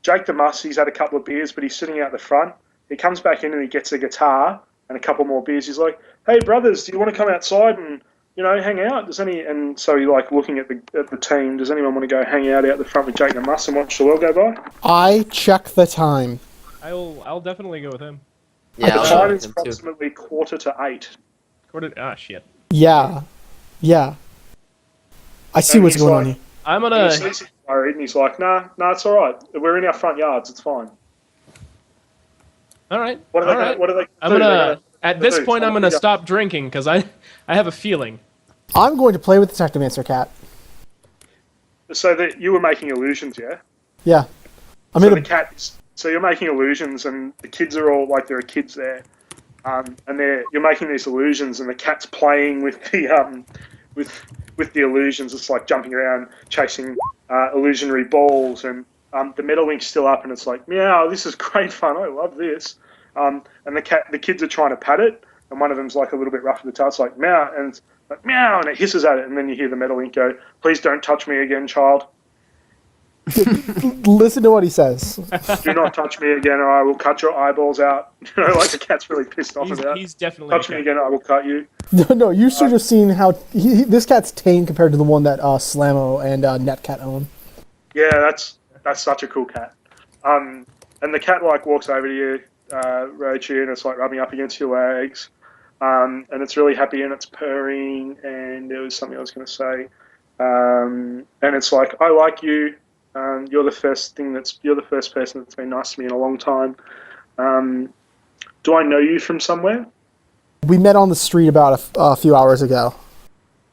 Jake the Muss, he's had a couple of beers, but he's sitting out the front. He comes back in and he gets a guitar and a couple more beers. He's like, "Hey brothers, do you want to come outside and hang out? Does any?" And so he like looking at the team. Does anyone want to go hang out the front with Jake the Muss and watch the world go by? I check the time. I'll definitely go with him. Yeah, the time is approximately 7:45. Shit. Yeah. I see what's going on here. I'm gonna. He's worried, and he's like, "Nah, it's all right. We're in our front yards. It's fine." All right. What are they? I'm gonna. At this point, I'm gonna stop drinking because I have a feeling. I'm going to play with the Technomancer cat. So that you were making illusions, yeah? Yeah. The cat. So you're making illusions, and the kids are all like there are kids there, and you're making these illusions, and the cat's playing with the with the illusions. It's like jumping around, chasing illusionary balls, and the metal link's still up, and it's like, meow, this is great fun. I love this. And the kids are trying to pat it, and one of them's like a little bit rough with the tail. It's like meow, and it's like meow, and it hisses at it, and then you hear the metal link go, "Please don't touch me again, child." Listen to what he says. Do not touch me again, or I will cut your eyeballs out. Like the cat's really pissed off about. He's definitely touch me again, I will cut you. No, you should have seen how this cat's tame compared to the one that Slamo and Netcat own. Yeah, that's such a cool cat. And the cat like walks over to you, Rochi, and it's like rubbing up against your legs, and it's really happy and it's purring. And there was something I was going to say, and it's like, I like you. You're the first person that's been nice to me in a long time. Do I know you from somewhere? We met on the street about a few hours ago.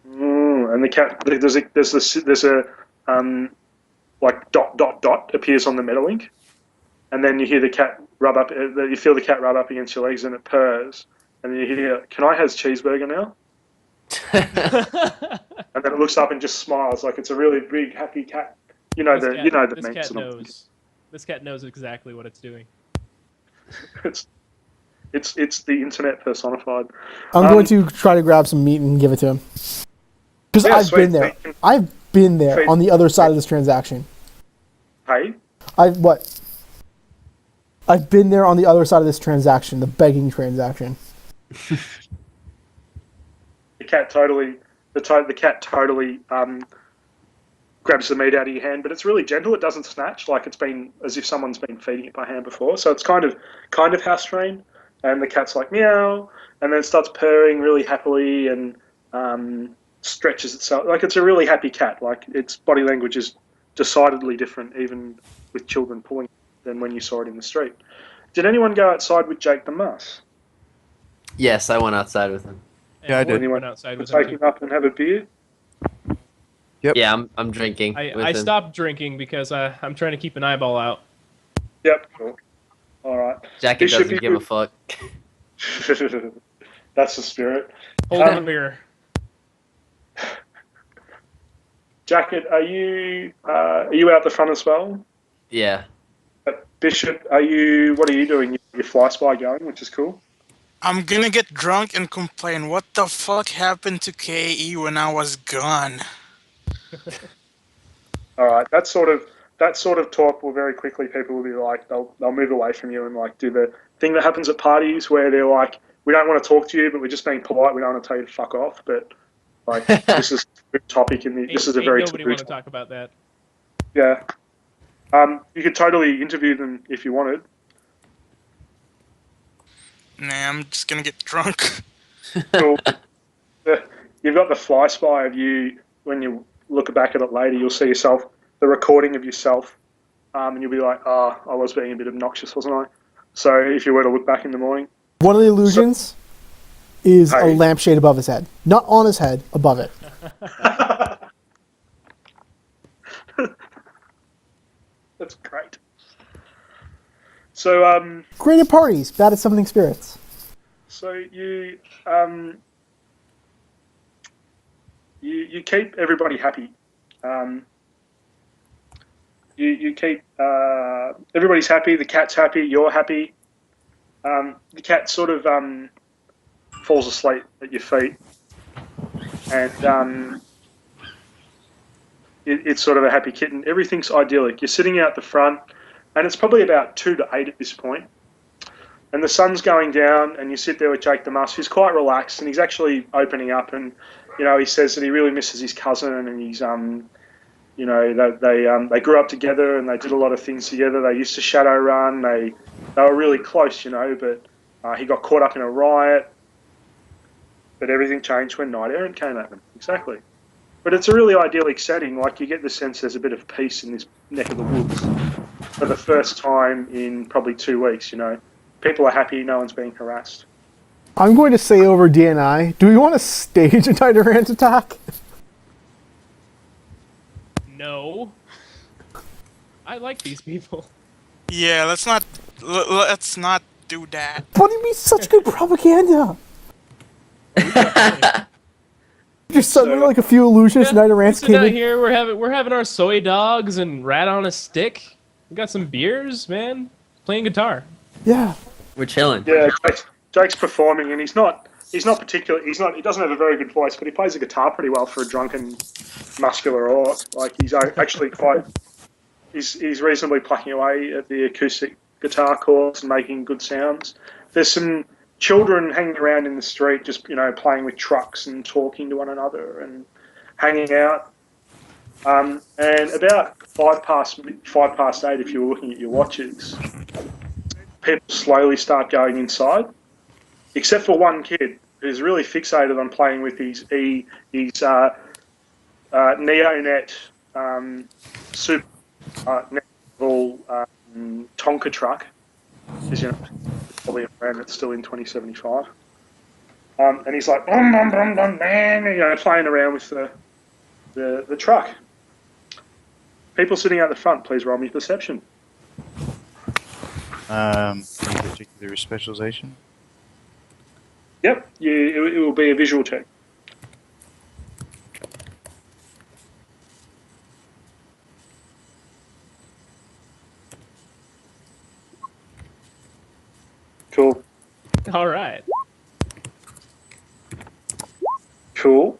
And the cat, there's a like ... appears on the metal link, and then you hear the cat rub up. You feel the cat rub up against your legs, and it purrs, and then you hear, "Can I have cheeseburger now?" And then it looks up and just smiles like it's a really big happy cat. The cat knows. This cat knows exactly what it's doing. It's the internet personified. I'm going to try to grab some meat and give it to him. Because I've been there. I've been there on the other side of this transaction. Hey? I've been there on the other side of this transaction, the begging transaction. The cat totally grabs the meat out of your hand, but it's really gentle. It doesn't snatch, like it's been as if someone's been feeding it by hand before. So it's kind of house trained. And the cat's like meow, and then it starts purring really happily and stretches itself. Like it's a really happy cat. Like its body language is decidedly different, even with children pulling, than when you saw it in the street. Did anyone go outside with Jake the Muss? Yes, I went outside with him. Yeah, I did. Anyone went outside with him. Take him up and have a beer? Yep. Yeah, I'm drinking. I stopped drinking because I'm trying to keep an eyeball out. Yep. Cool. All right. Jacket doesn't give a fuck. That's the spirit. Hold on a beer. Jacket, are you out the front as well? Yeah. Bishop, what are you doing? Your fly spy going, which is cool. I'm gonna get drunk and complain. What the fuck happened to KE when I was gone? All right, that sort of talk will very quickly. People will be like, they'll move away from you and like do the thing that happens at parties where they're like, we don't want to talk to you, but we're just being polite. We don't want to tell you to fuck off. But like, this is a topic this is a very nobody want to talk about that. Yeah. You could totally interview them if you wanted. Nah, I'm just gonna get drunk. Cool. You've got the fly spy of you. When you look back at it later, you'll see the recording of yourself, and you'll be like, I was being a bit obnoxious, wasn't I? So if you were to look back in the morning. One of the illusions is a lampshade above his head. Not on his head, above it. That's great. So, great at parties, bad at summoning spirits. So you keep everybody happy. You keep everybody's happy. The cat's happy. You're happy. The cat sort of falls asleep at your feet, and it's sort of a happy kitten. Everything's idyllic. You're sitting out the front, and it's probably about 2 to 8 at this point. And the sun's going down, and you sit there with Jake the Musk. He's quite relaxed, and he's actually opening up. And he says that he really misses his cousin, and he's they grew up together, and they did a lot of things together. They used to Shadowrun. They were really close, but he got caught up in a riot. But everything changed when Knight Errant came at them. Exactly. But it's a really idyllic setting. Like, you get the sense there's a bit of peace in this neck of the woods for the first time in probably 2 weeks. People are happy. No one's being harassed. I'm going to say over DNI, do we want to stage a Knight Errant attack? No. I like these people. Yeah, let's not do that. But it'd be such good propaganda. Just suddenly, like, a few illusions, Knight Errants came in. Here, we're having our soy dogs and rat on a stick. We got some beers, man. Playing guitar. Yeah. We're chilling. Yeah, Jake's performing, and he doesn't have a very good voice, but he plays the guitar pretty well for a drunken, muscular orc. Like, he's actually he's reasonably plucking away at the acoustic guitar chords and making good sounds. There's some children hanging around in the street, just playing with trucks and talking to one another and hanging out. And about 8:05, if you were looking at your watches, people slowly start going inside, except for one kid who's really fixated on playing with his Neonet super level Tonka truck. Because probably a brand that's still in 2075. And he's like, man, playing around with the truck. People sitting out the front, please roll me perception. Any particular specialization? Yep, it will be a visual check. Cool. All right. Cool.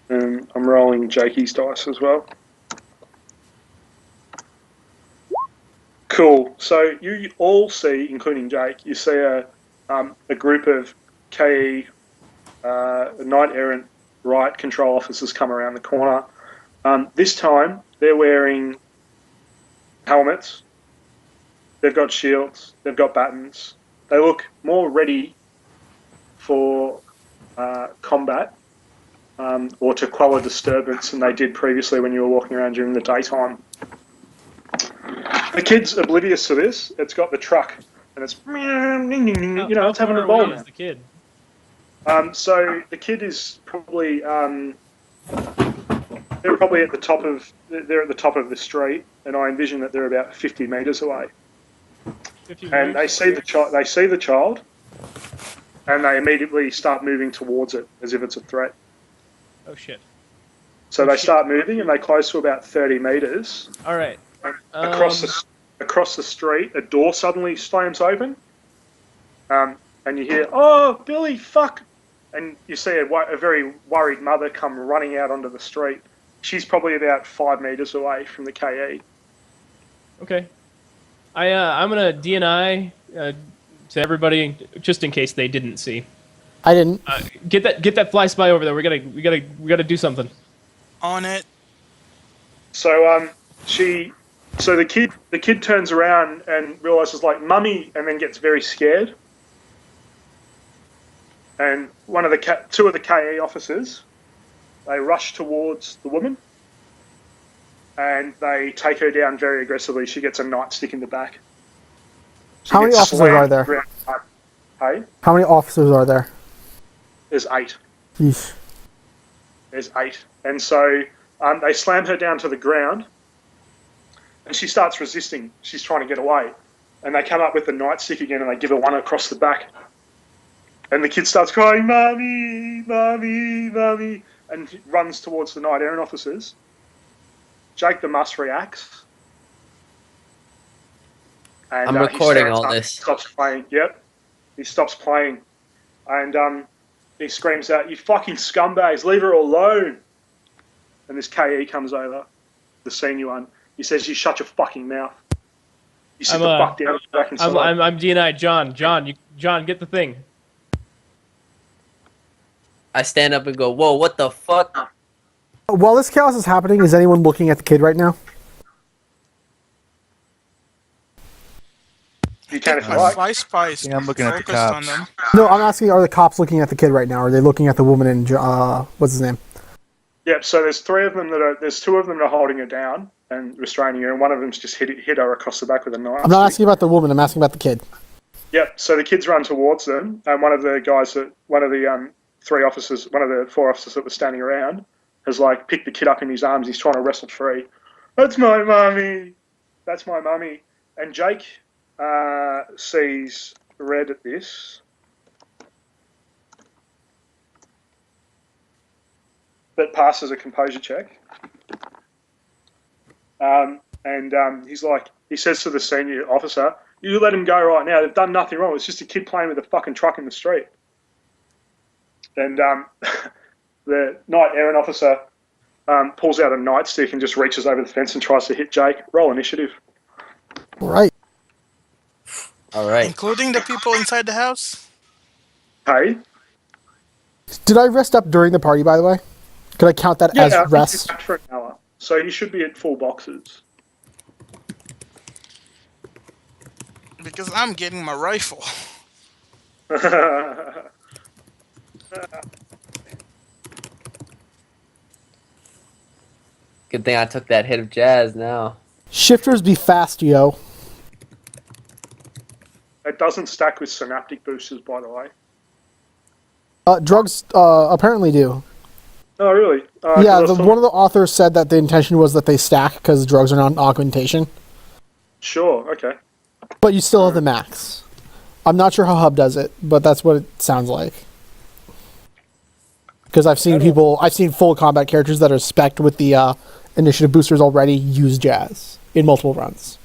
I'm rolling Jakey's dice as well. Cool. So you all see, including Jake, you see a group of KE Knight Errant riot control officers come around the corner. This time they're wearing helmets. They've got shields. They've got batons. They look more ready for combat or to quell a disturbance than they did previously when you were walking around during the daytime. The kid's oblivious to this. It's got the truck, and it's it's having a ball. The kid. So the kid is probably they're probably at the top of the street, and I envision that they're about 50 meters away. And they see the child. They see the child, and they immediately start moving towards it as if it's a threat. Oh shit! So they start moving, and they close to about 30 meters. All right. Across the street, a door suddenly slams open, and you hear, "Oh, Billy, fuck!" And you see a very worried mother come running out onto the street. She's probably about 5 meters away from the KE. Okay. I'm gonna DNI to everybody just in case they didn't see. I didn't. Get that fly spy over there. We gotta do something. On it. So the kid turns around and realizes, like, mummy, and then gets very scared. And two of the KE officers, they rush towards the woman, and they take her down very aggressively. She gets a nightstick in the back. How many officers are there? Hey? How many officers are there? There's 8. Yeesh. There's 8. And so they slam her down to the ground, and she starts resisting. She's trying to get away. And they come up with the nightstick again, and they give her one across the back. And the kid starts crying, "Mommy, mommy, mommy," and runs towards the Knight Errant officers. Jake the Muss reacts. And, I'm recording all up, this. Stops playing. Yep. He stops playing. And he screams out, "You fucking scumbags, leave her alone." And this KE comes over, the senior one. He says, "You shut your fucking mouth. You sit the fuck down back inside." I'm DNI. John, John, get the thing. I stand up and go, whoa, what the fuck? While this chaos is happening, is anyone looking at the kid right now? You can if you My like. spies Yeah, I'm looking at the focused on cops. them. No, I'm asking, are the cops looking at the kid right now? Or are they looking at the woman and, what's his name? Yep. So there's three of them that are. There's two of them that are holding her down and restraining her, and one of them's just hit her across the back with a knife. I'm not asking about the woman, I'm asking about the kid. Yep. So the kids run towards them, and one of the four officers that were standing around has like picked the kid up in his arms. He's trying to wrestle free. That's my mummy. That's my mummy. And Jake sees red at this, but passes a composure check. He says to the senior officer, "You let him go right now. They've done nothing wrong. It's just a kid playing with a fucking truck in the street." And the night errant officer pulls out a nightstick and just reaches over the fence and tries to hit Jake. Roll initiative. Right. All right. Including the people inside the house? Hey? Did I rest up during the party, by the way? Could I count that as I think rest? you're back for an hour. So you should be at full boxes. Because I'm getting my rifle. Good thing I took that hit of jazz now. Shifters be fast, yo. It doesn't stack with synaptic boosters, by the way. Drugs apparently do. Oh, really? Yeah, one of the authors said that the intention was that they stack because drugs are not an augmentation. Sure, okay. But you still have the max. I'm not sure how Hub does it, but that's what it sounds like. Because I've seen full combat characters that are spec'd with the initiative boosters already use jazz in multiple runs.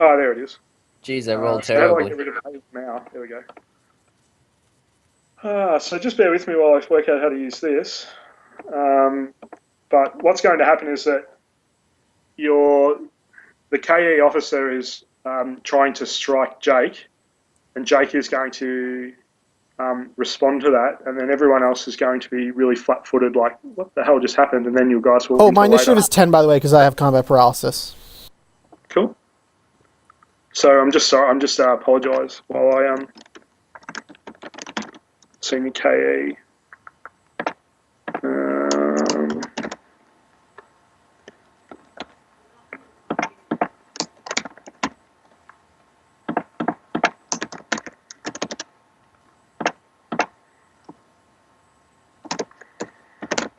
Oh, there it is. Jeez, I rolled So how do I terribly. get rid of Haze now? There we go. So just bear with me while I work out how to use this. But what's going to happen is that the KE officer is trying to strike Jake, and Jake is going to respond to that, and then everyone else is going to be really flat-footed, like, what the hell just happened? And then you guys will... Oh, my initiative is 10, by the way, because I have combat paralysis. Cool. So I'm just sorry. I'm just apologise while I senior KE.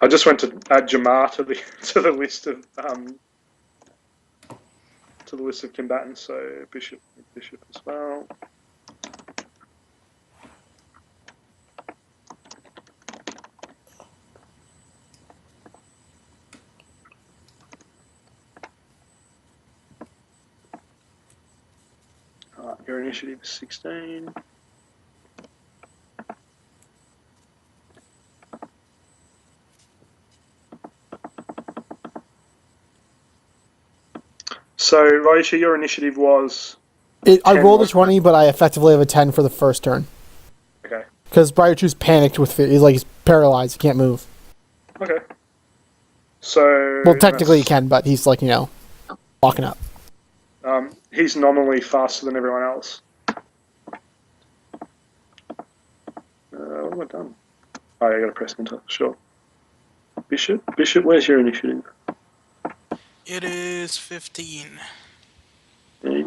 I just went to add Jamar to the list of combatants, so Bishop as well. Your initiative is 16. So, Raisha, your initiative was... I rolled a 20, but I effectively have a 10 for the first turn. Okay. Because Briartooth's panicked with fear. He's paralyzed. He can't move. Okay. So... Well, technically he can, but he's walking up. He's nominally faster than everyone else. What have I done? Oh, yeah, I got to press enter. Sure. Bishop, where's your initiative? It is 15. I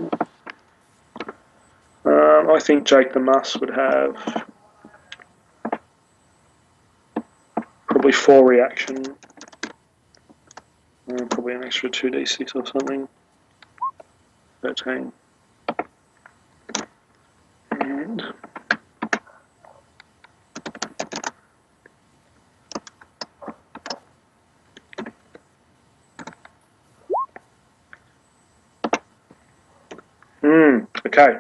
think Jake the Muss would have probably 4 reaction, probably an extra 2d6 or something. 13. And okay.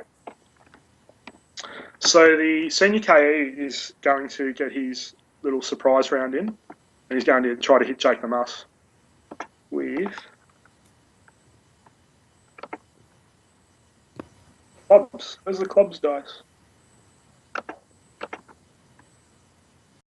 So the senior KE is going to get his little surprise round in, and he's going to try to hit Jake the Muss with Clubs. Where's the clubs dice?